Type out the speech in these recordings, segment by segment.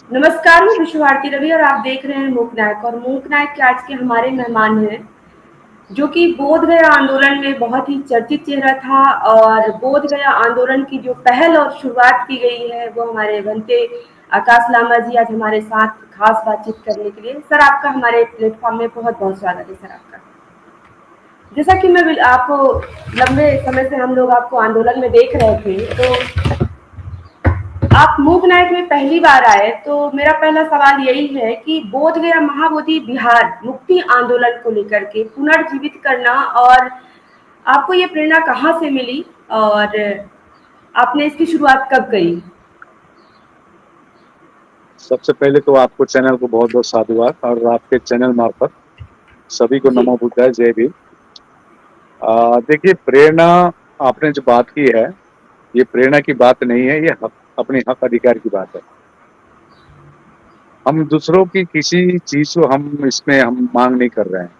नमस्कार, मैं विश्व भारती रवि और आप देख रहे हैं मूक नायक। और मूक नायक के आज के हमारे मेहमान हैं जो कि बोध गया आंदोलन में बहुत ही चर्चित चेहरा था। और बोध गया आंदोलन की जो पहल और शुरुआत की गई है वो हमारे बनते आकाश लामा जी आज हमारे साथ खास बातचीत करने के लिए। सर, आपका हमारे प्लेटफॉर्म में बहुत बहुत स्वागत है सर आपका। जैसा कि मैं आपको लंबे समय से हम लोग आपको आंदोलन में देख रहे थे, तो आप मूक नायक में पहली बार आए, तो मेरा पहला सवाल यही है कि बोध गया महाबोधि बिहार मुक्ति आंदोलन को लेकर के पुनर्जीवित करना, और आपको ये प्रेरणा कहाँ से मिली और आपने इसकी शुरुआत कब करी? सबसे पहले तो आपको चैनल को बहुत बहुत साधुवाद और आपके चैनल मार्फत सभी को जी नमो बुद्धाय, जय भीम। देखिए, प्रेरणा आपने जो बात की है, ये प्रेरणा की बात नहीं है, ये अपने हक अधिकार की बात है। हम दूसरों की किसी चीज को हम मांग नहीं कर रहे हैं।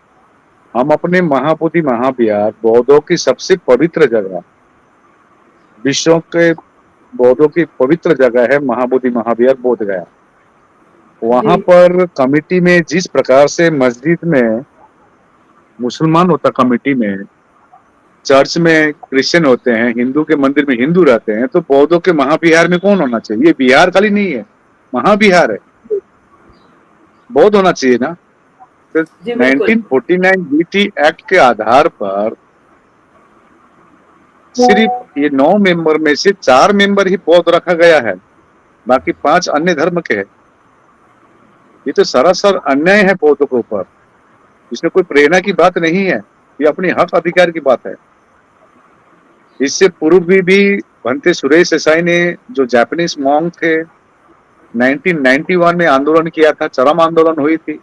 हम अपने महाबोधि महाविहार बौद्धों की सबसे पवित्र जगह, विश्व के बौद्धों की पवित्र जगह है महाबोधि महाविहार बोध गया। जी वहां पर कमिटी में जिस प्रकार से मस्जिद में मुसलमान होता, कमिटी में चर्च में क्रिश्चियन होते हैं, हिंदू के मंदिर में हिंदू रहते हैं, तो बौद्धों के महाविहार में कौन होना चाहिए? ये बिहार खाली नहीं है, महाविहार है, बौद्ध होना चाहिए ना। फिर जी बिल्कुल। 1949 बीटी एक्ट के आधार पर सिर्फ ये 9 मेंबर में से 4 मेंबर ही बौद्ध रखा गया है, बाकी 5 अन्य धर्म के हैं। ये तो सरासर अन्याय है बौद्धों के ऊपर। इसमें कोई प्रेरणा की बात नहीं है, ये अपने हक अधिकार की बात है। इससे पूर्व भी भंते सुरेश देसाई ने, जो जापानीज मॉन्क थे, 1991 में आंदोलन किया था, चरम आंदोलन हुई थी।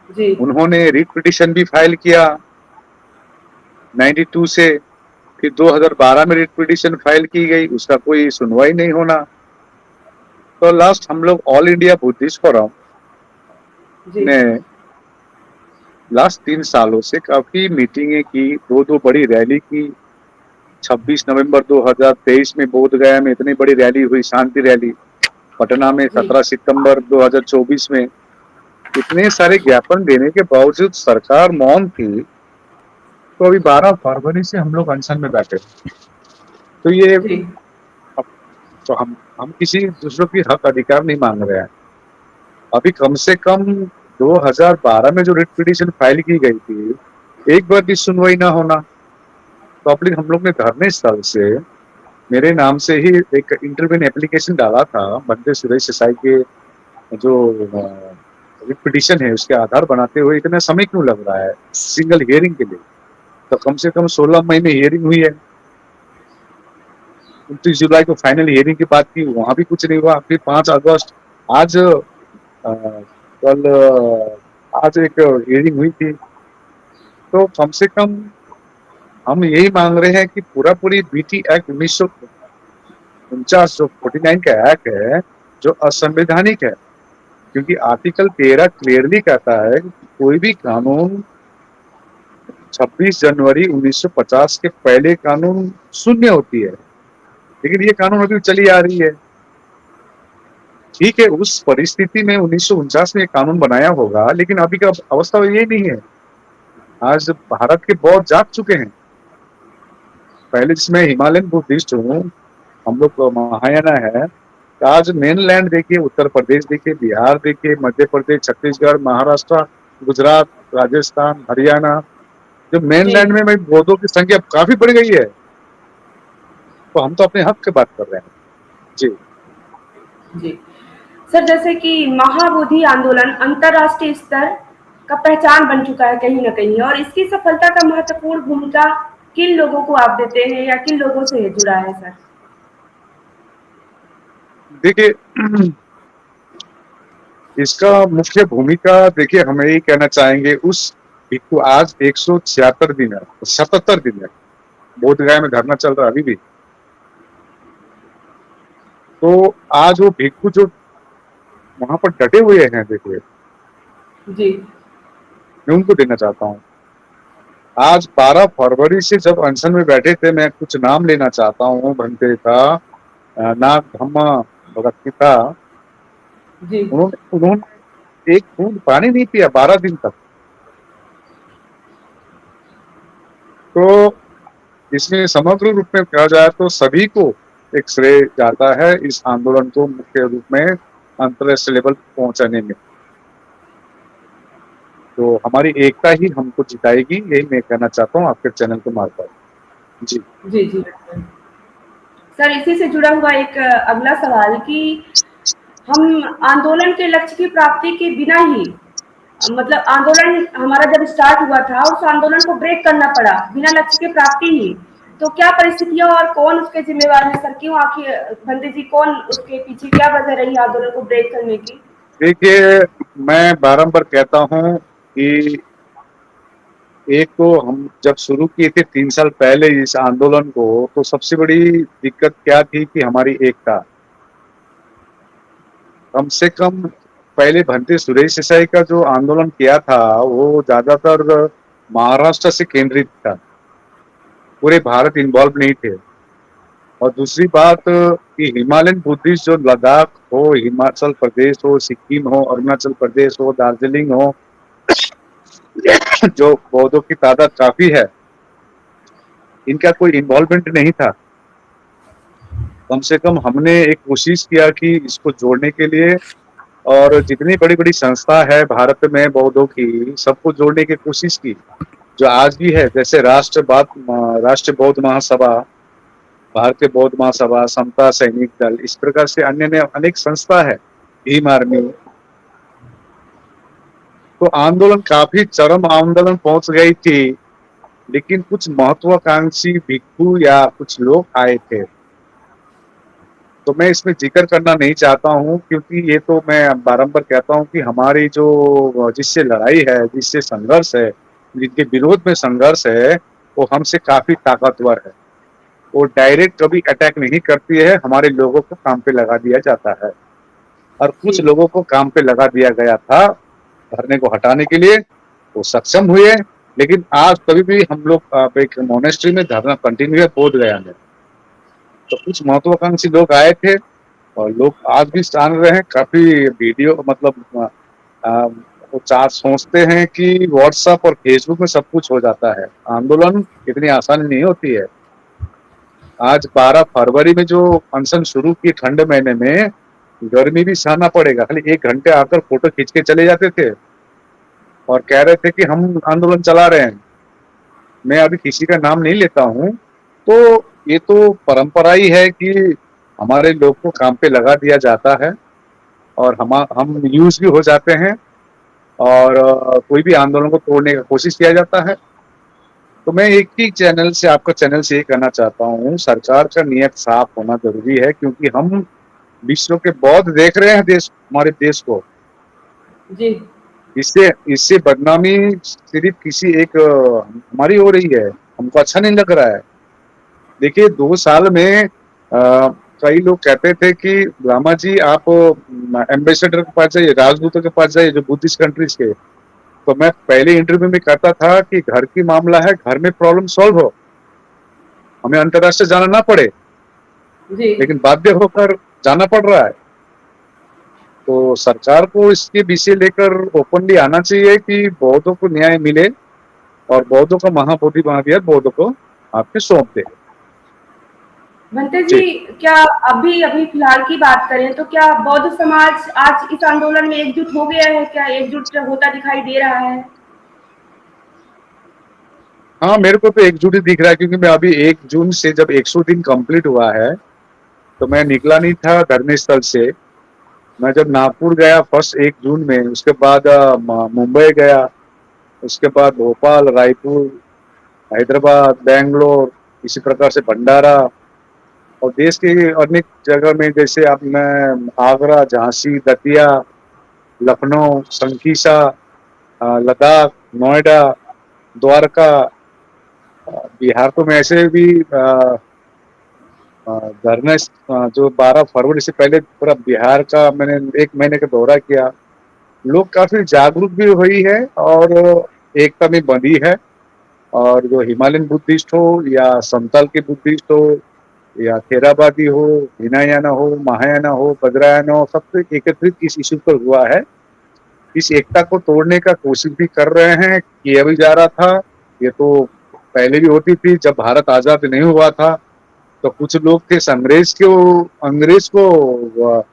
जी उन्होंने रिट पिटिशन भी फाइल किया 92 से, फिर 2012 में रिट पिटिशन फाइल की गई, उसका कोई सुनवाई नहीं होना। तो लास्ट हम लोग ऑल इंडिया बुद्धिस्ट फोरम जी ने लास्ट 3 सालों से काफी मीटिंगें की, दो बड़ी रैली की। 26 नवंबर 2023 में बोध गया में इतनी बड़ी रैली हुई, शांति रैली। पटना में जी 17 सितंबर 2024 में। इतने सारे ज्ञापन देने के बावजूद सरकार मौन थी, तो अभी 12 फरवरी से हम लोग अनशन में बैठे। तो ये जी तो हम किसी दूसरों की हक अधिकार नहीं मांग रहे हैं। अभी कम से कम 2012 में जो रिट पिटीशन फाइल की गई थी, एक बार भी सुनवाई ना होना। पब्लिक हम लोग ने धरने स्थल से मेरे नाम से ही एक इंटरव्यू एप्लीकेशन डाला था, बंदे सुरेश देसाई के जो रिट पिटीशन है उसके आधार बनाते हुए। इतना समय क्यों लग रहा है सिंगल हियरिंग के लिए? तो कम से कम 16 महीने हियरिंग हुई है। 29 जुलाई को फाइनल हियरिंग की बात की, वहां भी कुछ नहीं हुआ। फिर 5 अगस्त, आज कल आज एक हियरिंग हुई थी। तो कम से कम हम यही मांग रहे हैं कि पूरी बीटी एक्ट 1949 जो 49 का एक्ट है, जो असंवैधानिक है। क्योंकि आर्टिकल 13 क्लियरली कहता है कि कोई भी कानून 26 जनवरी 1950 के पहले कानून शून्य होती है, लेकिन ये कानून अभी चली आ रही है। ठीक है, उस परिस्थिति में 1949 में ये कानून बनाया होगा, लेकिन अभी का अवस्था ये नहीं है। आज भारत के बौद्ध जाग चुके हैं। पहले जिसमें हिमालयन बुद्धिस्ट हूँ, हम लोग महायाना है। तो आज मेनलैंड देखिए, उत्तर प्रदेश देखिए, बिहार देखिए, मध्य प्रदेश, छत्तीसगढ़, महाराष्ट्र, गुजरात, राजस्थान, हरियाणा, जो जी मेनलैंड में बौद्धों की संख्या काफी बढ़ गई है। तो हम तो अपने हक की बात कर रहे हैं जी। जी सर, जैसे कि महाबोधि आंदोलन अंतर्राष्ट्रीय स्तर का पहचान बन चुका है कहीं ना कहीं, और इसकी सफलता का महत्वपूर्ण भूमिका किन लोगों को आप देते हैं या किन लोगों से जुड़ा है सर? देखिए, इसका मुख्य भूमिका, देखिए हम यही कहना चाहेंगे, उस भिक्षु आज 176 दिन है, 77 दिन है बोध गया में धरना चल रहा है अभी भी। तो आज वो भिक्षु जो वहां पर डटे हुए हैं, देखिए जी मैं उनको देना चाहता हूँ। आज 12 फरवरी से जब अनशन में बैठे थे, मैं कुछ नाम लेना चाहता हूँ। भंते था, नाग धम्मा भगत था, जी, उन्होंने एक बूंद पानी नहीं पिया 12 दिन तक। तो इसमें समग्र रूप में कहा जाए तो सभी को एक श्रेय जाता है इस आंदोलन को मुख्य रूप में अंतरराष्ट्रीय लेवल पर पहुंचाने में। तो हमारी एकता ही हमको जिताएगी, यही मैं कहना चाहता हूँ आपके चैनल के मार्फत। जी। जी, जी, बिल्कुल। सर, इसी से जुड़ा हुआ एक अगला सवाल कि हम आंदोलन के लक्ष्य की प्राप्ति के बिना ही मतलब आंदोलन हमारा जब स्टार्ट हुआ था, उस आंदोलन को ब्रेक करना पड़ा, बिना लक्ष्य के प्राप्ति ही। तो क्या परिस्थितियाँ और कौन उसके ज़िम्मेवार हैं सर? क्यों आखिर बंदे जी कौन उसके पीछे क्या वजह रही आंदोलन को ब्रेक करने की? देखिए, मैं बारंबार कहता हूँ कि एक तो हम जब शुरू किए थे 3 साल पहले इस आंदोलन को, तो सबसे बड़ी दिक्कत क्या थी कि हमारी एकता। कम से कम पहले भंते सुरेश देसाई का जो आंदोलन किया था, वो ज़्यादातर महाराष्ट्र से केंद्रित था। पूरे भारत इन्वॉल्व नहीं थे। और दूसरी बात कि हिमालयन बुद्धिस्ट जो लद्दाख हो, हिमाचल प्रदेश हो, सिक्किम हो, अरुणाचल प्रदेश हो, दार्जिलिंग हो, जो बौद्धों की तादाद काफ़ी है, इनका कोई इन्वॉल्वमेंट नहीं था। कम से कम हमने एक कोशिश किया कि इसको जोड़ने के लिए, और जितनी बड़ी-बड़ी संस्था है भारत में बौद्धों की, सबको जोड़ने की कोशिश की। जो आज भी है, जैसे राष्ट्रीय बौद्ध महासभा, भारतीय बौद्ध महासभा, समता सैनिक दल, इस प्रकार से अन्य अनेक संस्था है, भीम आर्मी। तो आंदोलन काफ़ी चरम आंदोलन पहुंच गई थी, लेकिन कुछ महत्वाकांक्षी भिक्षु या कुछ लोग आए थे। तो मैं इसमें ज़िक्र करना नहीं चाहता हूँ, क्योंकि ये तो मैं बारंबार कहता हूँ कि हमारी जो जिससे लड़ाई है, जिससे संघर्ष है, जिनके विरोध में संघर्ष है, वो हमसे काफ़ी ताकतवर है। वो डायरेक्ट कभी अटैक नहीं करती है, हमारे लोगों को काम पे लगा दिया जाता है। और जी, कुछ लोगों को काम पे लगा दिया गया था, धरने को हटाने के लिए, वो सक्षम हुए, लेकिन आज कभी भी हम लोग एक मोनेस्ट्री में धरना कंटिन्यू है बोधगया में। तो कुछ महत्वाकांक्षी लोग आए थे, और लोग आज भी जान रहे हैं, काफ़ी वीडियो मतलब अ, वो सोचते हैं कि व्हाट्सएप और फेसबुक में सब कुछ हो जाता है। आंदोलन इतनी आसानी नहीं होती है। आज 12 फरवरी में जो अनशन शुरू की ठंड महीने में, गर्मी भी सहना पड़ेगा। खाली 1 घंटे आकर फोटो खींच के चले जाते थे और कह रहे थे कि हम आंदोलन चला रहे हैं। मैं अभी किसी का नाम नहीं लेता हूँ। तो ये तो परंपरा ही है कि हमारे लोग को काम पे लगा दिया जाता है, और हम यूज़ भी हो जाते हैं, और कोई भी आंदोलन को तोड़ने का कोशिश किया जाता है। तो मैं एक ही चैनल से, आपका चैनल से ये कहना चाहता हूँ, सरकार का नियत साफ होना ज़रूरी है, क्योंकि हम विश्व के बौद्ध देख रहे हैं हमारे देश को। जी, इससे इससे बदनामी सिर्फ किसी एक हमारी हो रही है, हमको अच्छा नहीं लग रहा है। देखिए 2 साल में कई लोग कहते थे कि रामा जी आप एम्बेसडर के पास जाइए, राजदूतों के पास जाइए, जो बुद्धिस्ट कंट्रीज के। तो मैं पहले इंटरव्यू में कहता था कि घर की मामला है, घर में प्रॉब्लम सॉल्व हो, हमें अंतर्राष्ट्रीय जाना ना पड़े, जी। लेकिन बाध्य होकर जाना पड़ रहा है। तो सरकार को इसके विषय लेकर ओपनली आना चाहिए कि बौद्धों को न्याय मिले, और बौद्धों का महाबोधि महाविहार बौद्धों को आपके सौंप दे। भंते जी, जी। क्या अभी अभी फिलहाल की बात करें तो क्या बौद्ध समाज आज इस आंदोलन में एकजुट हो गया है? क्या एकजुट होता दिखाई दे रहा है? हाँ, मेरे को तो एकजुट ही दिख रहा है, क्योंकि मैं अभी 1 जून से जब 100 दिन कंप्लीट हुआ है, तो मैं निकला नहीं था धरने स्थल से। मैं जब नागपुर गया फर्स्ट 1 जून में, उसके बाद मुंबई गया, उसके बाद भोपाल, रायपुर, हैदराबाद, बैंगलोर, इसी प्रकार से भंडारा, और देश के अनेक जगह में, जैसे अब मैं आगरा, झांसी, दतिया, लखनऊ, संकीसा, लद्दाख, नोएडा, द्वारका, बिहार तो मैं ऐसे भी धरना जो 12 फरवरी से पहले पूरा बिहार का मैंने 1 महीने का दौरा किया। लोग काफ़ी जागरूक भी हुई है, और एकता में बंधी है। और जो हिमालयन बुद्धिस्ट हो या संथाल के बुद्धिस्ट हो, या थेराबादी हो, हिनायाना हो, महायाना हो, बद्रायना हो, सब एकत्रित इस इशू पर हुआ है। इस एकता को तोड़ने का कोशिश भी कर रहे हैं, किया भी जा रहा था। ये तो पहले भी होती थी, जब भारत आजाद नहीं हुआ था तो कुछ लोग थे अंग्रेज को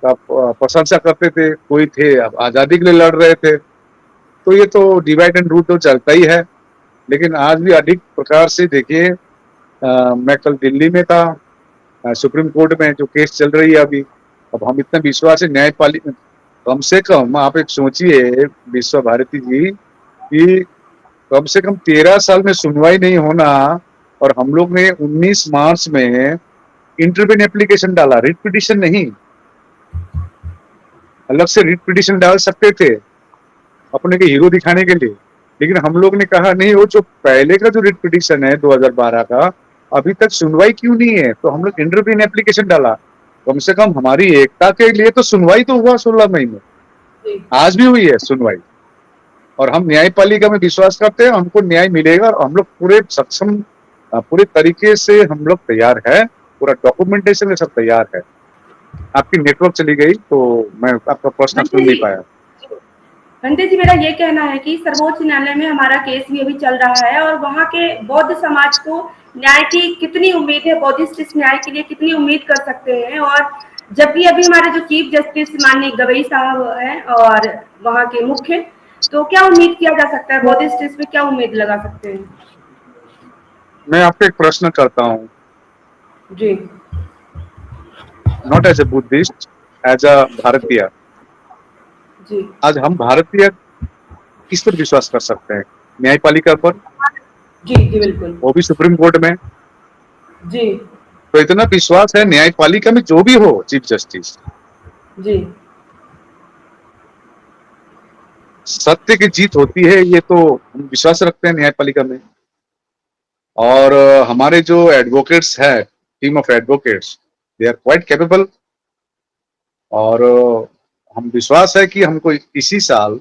प्रशंसा करते थे, कोई थे अब आजादी के लिए लड़ रहे थे। तो ये तो डिवाइड एंड रूल तो चलता ही है। लेकिन आज भी अधिक प्रकार से देखिए, मैं कल दिल्ली में था, सुप्रीम कोर्ट में जो केस चल रही है अभी। अब हम इतना विश्वास है न्यायपालिका, कम से कम आप एक सोचिए विश्व भारती जी, कि कम से कम 13 साल में सुनवाई नहीं होना, और हम लोग ने 19 मार्च में इंटरवेन एप्लीकेशन डाला, रिट पिटिशन नहीं, अलग से रिट पिटिशन डाल सकते थे अपने के हीरो दिखाने के लिए। लेकिन हम लोग ने कहा नहीं, वो जो पहले का जो रिट पिटिशन है 2012 का, अभी तक सुनवाई क्यों नहीं है, तो हम लोग इंटरवेन एप्लीकेशन डाला। कम से कम हमारी एकता के लिए तो सुनवाई तो हुआ 16 महीने, जी। आज भी हुई है सुनवाई। और हम न्यायपालिका में विश्वास करते हैं, हमको न्याय मिलेगा, और हम लोग पूरे सक्षम, पूरे तरीके से हम लोग तैयार है, पूरा डॉक्यूमेंटेशन में सब तैयार है। आपकी नेटवर्क चली गई तो मैं आपका प्रश्न घंटे सुन जी नहीं पाया। घंटे जी, मेरा ये कहना है कि सर्वोच्च न्यायालय में हमारा केस भी अभी चल रहा है, और वहाँ के बौद्ध समाज को न्याय की कितनी उम्मीद है, बौद्धिस्ट इस न्याय के लिए कितनी उम्मीद कर सकते हैं। और जबकि अभी हमारे जो चीफ जस्टिस माननीय गवई साहब हैं और वहाँ के मुख्य, तो क्या उम्मीद किया जा सकता है, बौद्धिस्ट इस पे क्या उम्मीद लगा सकते हैं? मैं आपको एक प्रश्न करता हूँ, जी not as a Buddhist, as a भारतीय। जी आज हम भारतीय किस पर विश्वास कर सकते हैं? न्यायपालिका पर, जी जी बिल्कुल। वो भी सुप्रीम कोर्ट में। जी तो इतना विश्वास है न्यायपालिका में, जो भी हो चीफ जस्टिस, जी सत्य की जीत होती है, ये तो हम विश्वास रखते हैं न्यायपालिका में। और हमारे जो एडवोकेट्स है, team of advocates, they are quite capable. और हम विश्वास है कि हमको इसी साल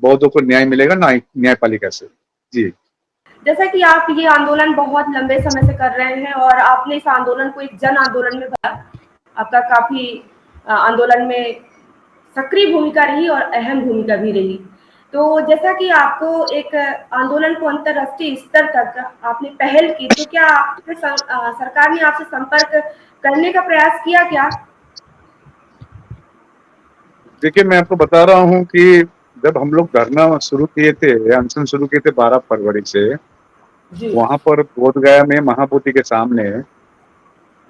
बौद्धों को न्याय मिलेगा न्यायपालिका से। जी। जैसा कि आप ये आंदोलन बहुत लंबे समय से कर रहे हैं और आपने इस आंदोलन को एक जन आंदोलन में बदला, आपका काफी आंदोलन में सक्रिय भूमिका रही और अहम भूमिका भी रही। तो जैसा कि आपको एक आंदोलन को अंतर्राष्ट्रीय स्तर तक आपने पहल की, तो क्या सरकार ने आपसे संपर्क करने का प्रयास किया क्या? देखिए, मैं आपको बता रहा हूँ कि जब हम लोग धरना शुरू किए थे, अनशन शुरू किए थे 12 फरवरी से, जी वहां पर बोध गया में महाबोधि के सामने,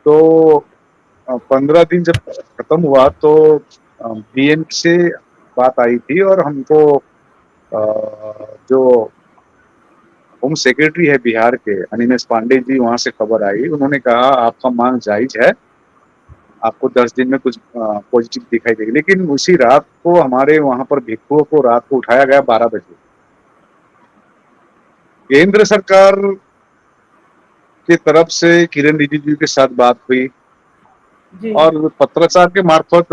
तो 15 दिन जब खत्म हुआ तो बीएम से बात आई थी, और हमको जो होम सेक्रेटरी है बिहार के, अनिमेष पांडे जी, वहां से खबर आई। उन्होंने कहा आपका मांग जायज है, आपको 10 दिन में कुछ पॉजिटिव दिखाई देगी। लेकिन उसी रात को हमारे वहां पर भिक्षुओं को रात को उठाया गया 12 बजे। केंद्र सरकार की तरफ से किरण रिजिजू के साथ बात हुई, जी और पत्राचार के मार्फत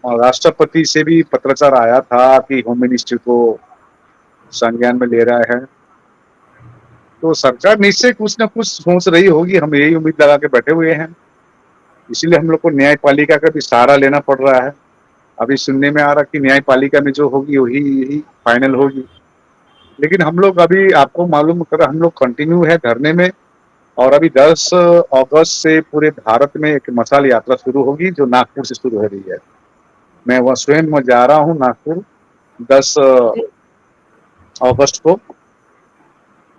राष्ट्रपति से भी पत्राचार आया था कि होम मिनिस्ट्री को संज्ञान में ले रहा है। तो सरकार निश्चय कुछ न कुछ सोच रही होगी, हम यही उम्मीद लगा के बैठे हुए हैं। इसीलिए हम लोग को न्यायपालिका का भी सहारा लेना पड़ रहा है। अभी सुनने में आ रहा कि न्यायपालिका में जो होगी वही यही फाइनल होगी। लेकिन हम लोग अभी, आपको मालूम कर, हम लोग कंटिन्यू है धरने में। और अभी 10 अगस्त से पूरे भारत में एक मशाल यात्रा शुरू होगी, जो नागपुर से शुरू हो रही है। मैं वह स्वयं मैं जा रहा हूँ नागपुर 10 जी अगस्त को।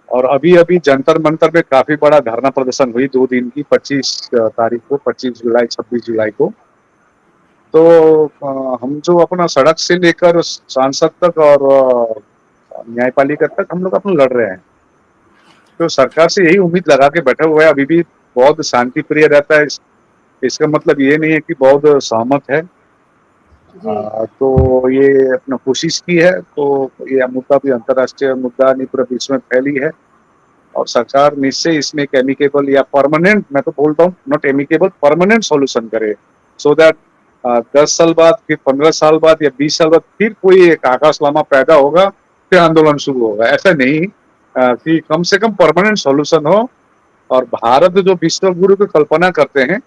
और अभी अभी जंतर मंतर में काफी बड़ा धरना प्रदर्शन हुई 2 दिन की, 25 तारीख को, 25 जुलाई, 26 जुलाई को। तो हम जो अपना सड़क से लेकर सांसद तक और न्यायपालिका तक हम लोग अपना लड़ रहे हैं। तो सरकार से यही उम्मीद लगा के बैठे हुए हैं। अभी भी बहुत शांति प्रिय रहता है, इसका मतलब ये नहीं है कि बहुत सहमत है। जी तो ये अपना कोशिश की है, तो ये मुद्दा भी अंतर्राष्ट्रीय मुद्दा नहीं, पूरे विश्व में फैली है। और सरकार निश्चय इसमें एक एमिकेबल या परमानेंट, मैं तो बोलता हूँ नॉट एमिकेबल, परमानेंट सॉल्यूशन करे, सो दैट 10 साल बाद, फिर 15 साल बाद या 20 साल बाद फिर कोई एक आकाश लामा पैदा होगा, फिर आंदोलन शुरू होगा। ऐसा नहीं, कि कम से कम परमानेंट सॉल्यूशन हो। और भारत जो विश्व गुरु की कल्पना करते हैं,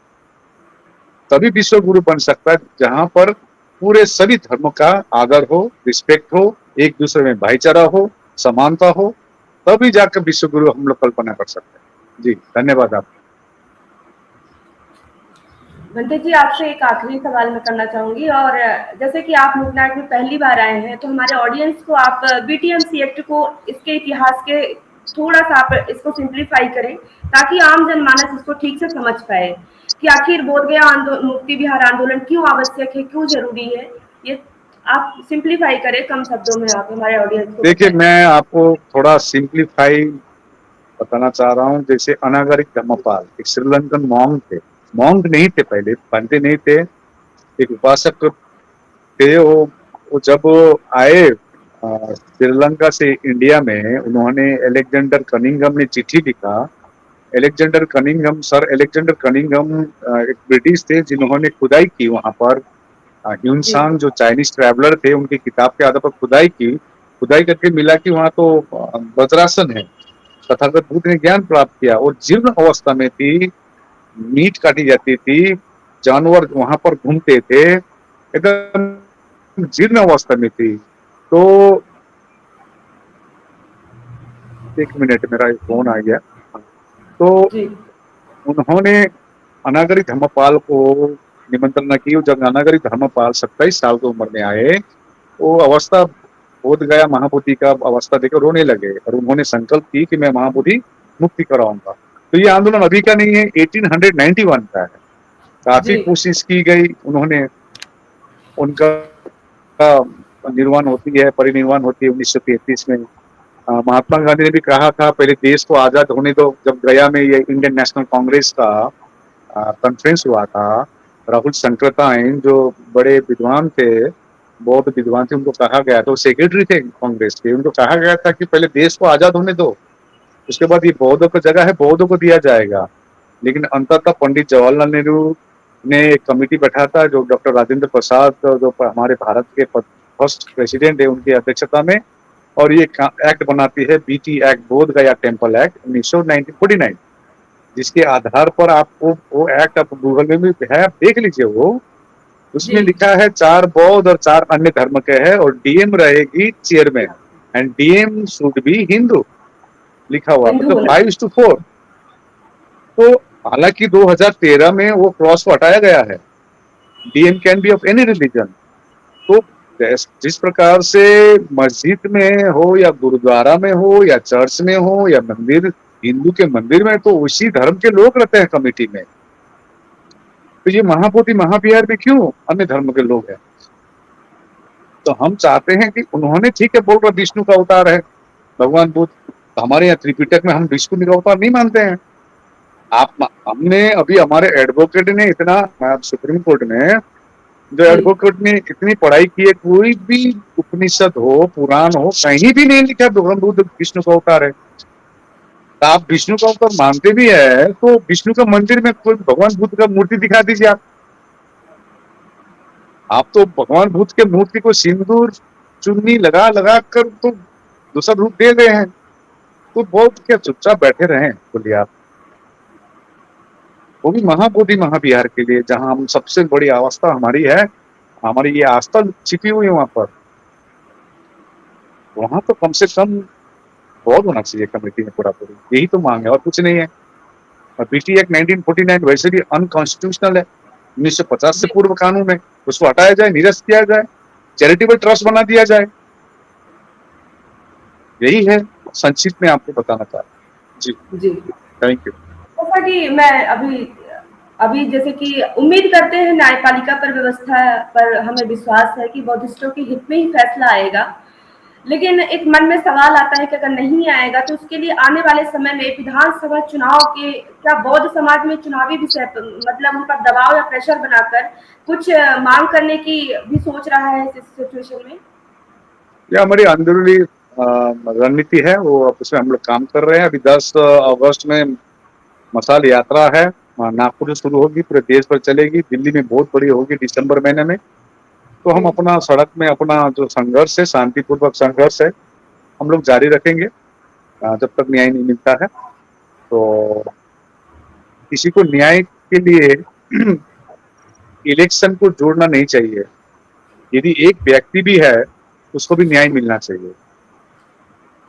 तभी विश्व गुरु बन सकता है जहां पर पूरे सभी धर्मों का आदर हो, रिस्पेक्ट हो, एक दूसरे में भाईचारा हो, समानता हो, तभी जाकर विश्व गुरु हम लोग कल्पना कर सकते हैं। जी, धन्यवाद आप। बंटे जी, आपसे एक आखिरी सवाल मैं करना चाहूँगी, और जैसे कि आप मूकनायक में पहली बार आए हैं, तो हमारे ऑडियंस को आप बीटीएमसी एक्ट को, इसके इतिहास के थोड़ा-सा आप इसको सिम्प्लीफाई करें, ताकि आम जनमानस इसको ठीक से समझ पाए कि आखिर बोधगया मुक्ति विहार आंदोलन क्यों आवश्यक है, क्यों ज़रूरी है? ये आप सिम्प्लीफाई करें, कम शब्दों में आप हमारे ऑडियंस को देखिए, बताएँ। मैं आपको थोड़ा सिंप्लीफाई बताना चाह रहा हूँ। जैसे अनागरिक धर्मपाल एक श्रीलंकन मॉन्क थे, मॉन्क नहीं थे, पहले पंडित नहीं थे, एक उपासक थे। वो जब आए श्रीलंका से इंडिया में, उन्होंने अलेक्जेंडर कनिंघम ने चिट्ठी लिखा। Alexander Cunningham, sir Alexander Cunningham एक ब्रिटिश थे जिन्होंने खुदाई की वहां पर। जी, ह्यूनसांग जो चाइनीज ट्रैवलर थे, उनकी किताब के आधार पर खुदाई की। खुदाई करके मिला कि वहां तो वज्रासन है। तथागत बुद्ध ने ज्ञान प्राप्त किया और जीर्ण अवस्था में थी, मीट काटी जाती थी, जानवर वहां पर घूमते थे, एकदम जीर्ण अवस्था में थी। तो एक मिनट, मेरा एक फोन आ गया। तो जी, उन्होंने अनागरिक धर्मपाल को निमंत्रण न की। जब अनागरिक धर्मपाल 27 साल की उम्र में आए, वो अवस्था बोध गया महाबोधि का अवस्था देखकर रोने लगे और उन्होंने संकल्प की कि मैं महाबोधि मुक्ति कराऊंगा। तो ये आंदोलन अभी का नहीं है, 1891 का है। काफी जी, कोशिश की गई, उन्होंने उनका निर्वाण होती है, परिनिर्वाण होती है 1933 में। महात्मा गांधी ने भी कहा था पहले देश को आजाद होने दो। जब गया में ये इंडियन नेशनल कांग्रेस का कॉन्फ्रेंस हुआ था, राहुल शंकरताइन जो बड़े विद्वान थे, बौद्ध विद्वान थे, उनको कहा गया था, वो सेक्रेटरी थे कांग्रेस के, उनको कहा गया था कि पहले देश को आजाद होने दो, उसके बाद ये बौद्धों की जगह है, बौद्धों को दिया जाएगा। लेकिन अंततः पंडित जवाहरलाल नेहरू ने एक कमेटी बैठा था, जो डॉक्टर राजेंद्र प्रसाद जो हमारे भारत के फर्स्ट प्रेसिडेंट है, उनकी अध्यक्षता में, और ये एक्ट बनाती है, बीटी एक्ट, बोध गया टेम्पल एक्ट 1949, जिसके आधार पर आपको वो एक्ट, आप गूगल में भी है, आप देख लीजिए। वो जी, उसमें लिखा है 4 बौद्ध और 4 अन्य धर्म के है, और डीएम रहेगी chairman, and DM should be Hindu लिखा हुआ, हिंदू मतलब होना। 5:4। तो हालांकि 2013 में वो क्लॉज को हटाया गया है, DM can be of any religion. तो जिस प्रकार से मस्जिद में हो या गुरुद्वारा में हो या चर्च में हो या मंदिर, हिंदू के मंदिर में, तो उसी धर्म के लोग रहते हैं कमेटी में। तो ये महाबोधि महाविहार में क्यों अन्य धर्म के लोग हैं? तो हम चाहते हैं कि उन्होंने, ठीक है, बोल रहा विष्णु का अवतार है भगवान बुद्ध, तो हमारे यहाँ त्रिपिटक में हम विष्णु का अवतार नहीं मानते हैं। आप, हमने अभी, हमारे एडवोकेट ने इतना, सुप्रीम कोर्ट में जो जी, एडवोकेट ने इतनी पढ़ाई की है, कोई भी उपनिषद हो, पुराण हो, कहीं भी नहीं लिखा भगवान बुद्ध विष्णु का अवतार है। तो आप विष्णु का अवतार मानते भी है, तो विष्णु का मंदिर में कोई भगवान बुद्ध का मूर्ति दिखा दीजिए। आप तो भगवान बुद्ध के मूर्ति को सिंदूर चुन्नी लगा लगा कर तो दूसरा रूप दे रहे हैं। तो बहुत क्या चुपचाप बैठे रहे, बोलिए आप? वो भी महाबोधि महाविहार के लिए, जहां हम सबसे बड़ी अवस्था हमारी है, हमारी ये आस्था छिपी हुई है वहां पर। वहां तो कम से कम बहुत होना चाहिए कमेटी में पूरा पूरी, यही तो मांग है और कुछ नहीं है। और बीटी एक्ट 1949 वैसे भी अनकॉन्स्टिट्यूशनल है, 1950 से जी। पूर्व कानून है, उसको हटाया जाए, निरस्त किया जाए, चैरिटेबल ट्रस्ट बना दिया जाए। यही है, संक्षिप्त में आपको बताना चाह रहा हूँ। जी, जी। Thank you. जैसा कि मैं अभी अभी जैसे कि उम्मीद करते हैं न्यायपालिका पर, व्यवस्था पर हमें विश्वास है कि बौद्धिस्टों के हित में ही फैसला आएगा। लेकिन एक मन में सवाल आता है कि अगर नहीं आएगा तो उसके लिए आने वाले समय में विधानसभा चुनाव के, क्या बौद्ध समाज में चुनावी विषय मतलब उन पर दबाव या प्रेशर बनाकर कुछ मांग करने की भी सोच रहा है इस सिचुएशन में? ये हमारी अंदरूनी रणनीति है, वो उसमें हम लोग काम कर रहे हैं। अभी 10 अगस्त में मशाल यात्रा है, नागपुर से शुरू होगी, पूरे देश पर चलेगी, दिल्ली में बहुत बड़ी होगी दिसंबर महीने में। तो हम जी, अपना सड़क में अपना जो संघर्ष है, शांतिपूर्वक संघर्ष है, हम लोग जारी रखेंगे जब तक न्याय नहीं मिलता है। तो किसी को न्याय के लिए इलेक्शन को जोड़ना नहीं चाहिए। यदि एक व्यक्ति भी है उसको भी न्याय मिलना चाहिए।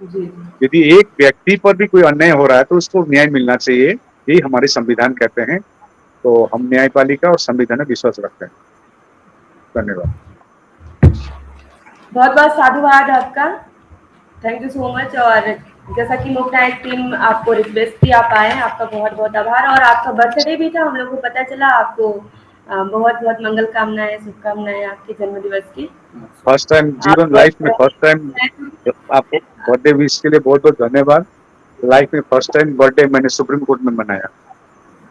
जी, जी। यदि एक व्यक्ति पर भी कोई अन्याय हो रहा है तो उसको न्याय मिलना चाहिए, यही हमारे संविधान कहते हैं। तो हम न्यायपालिका और संविधान में विश्वास रखते हैं। धन्यवाद। बहुत बहुत साधुवाद आपका, थैंक यू सो मच। और जैसा कि लोक नायक टीम आपको रिक्वेस्ट थी, आप आए, आपका बहुत बहुत आभार। और आपका बर्थडे भी था, हम लोग को पता चला। आपको बहुत बहुत मंगल कामनाएं, शुभकामनाएं आपके जन्म दिवस की। फर्स्ट टाइम जीवन लाइफ में फर्स्ट टाइम आपको बर्थडे विश के लिए बहुत बहुत धन्यवाद। लाइफ में फर्स्ट टाइम बर्थडे मैंने सुप्रीम कोर्ट में मनाया।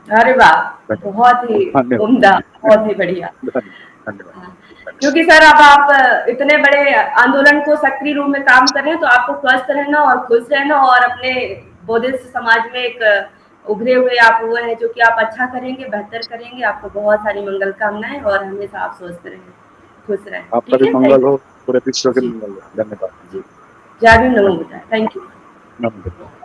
अरे वाह, बहुत ही धन्यवाद। उम्दा, बहुत ही बढ़िया। धन्यवाद। हाँ, क्योंकि सर अब आप इतने बड़े आंदोलन को सक्रिय रूप में काम कर रहे हैं, तो आपको स्वस्थ रहना और खुश रहना और अपने बौद्धिस्ट समाज में एक उभरे हुए आप हुए हैं, जो कि आप अच्छा करेंगे, बेहतर करेंगे। आपको बहुत सारी मंगल कामनाएं और हमेशा आप स्वस्थ रहें, खुश रहें। आपका ठीक भी है, मंगल थैंक हो, पूरे विश्व के जी मंगल हो। धन्यवाद। जी। जय भीम, नमो बुद्धाय, थैंक यू। नमस्ते।